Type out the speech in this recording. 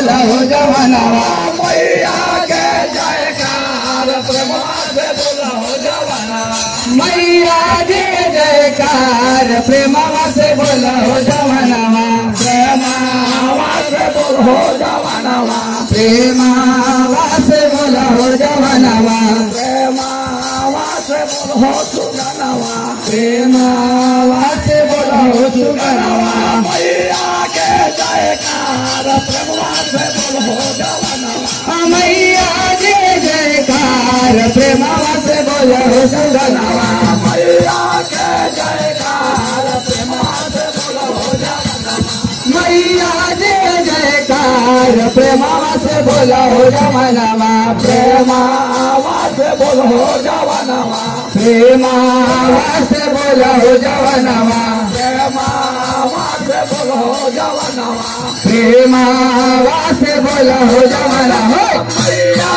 बोला हो जवानवा मैया के जयकार प्रेमवा से बोला हो जवानवा मैया जी जयकार प्रेमवा से बोला हो जवानवा प्रेमवा से बोला हो जवानवा प्रेमवा से बोला हो जवानवा प्रेमवा से बोला हो सुगनवा प्रेमवा से बोला हो सुगनवा मैया के जयकार प्रेमवा से बोला हो जवानवा मैया जी जयकार प्रेमवा से बोला हो सुगनवा मैया के जयकार प्रेमवा से बोला हो जवानवा मैया जी जयकार प्रेमवा से बोला हो जवानवा प्रेमवा से बोला हो जवानवा प्रेमवा से बोला हो जवानवा प्रेमवा से बोला हो जवानवा प्रेमवा से बोला हो जवानवा मैया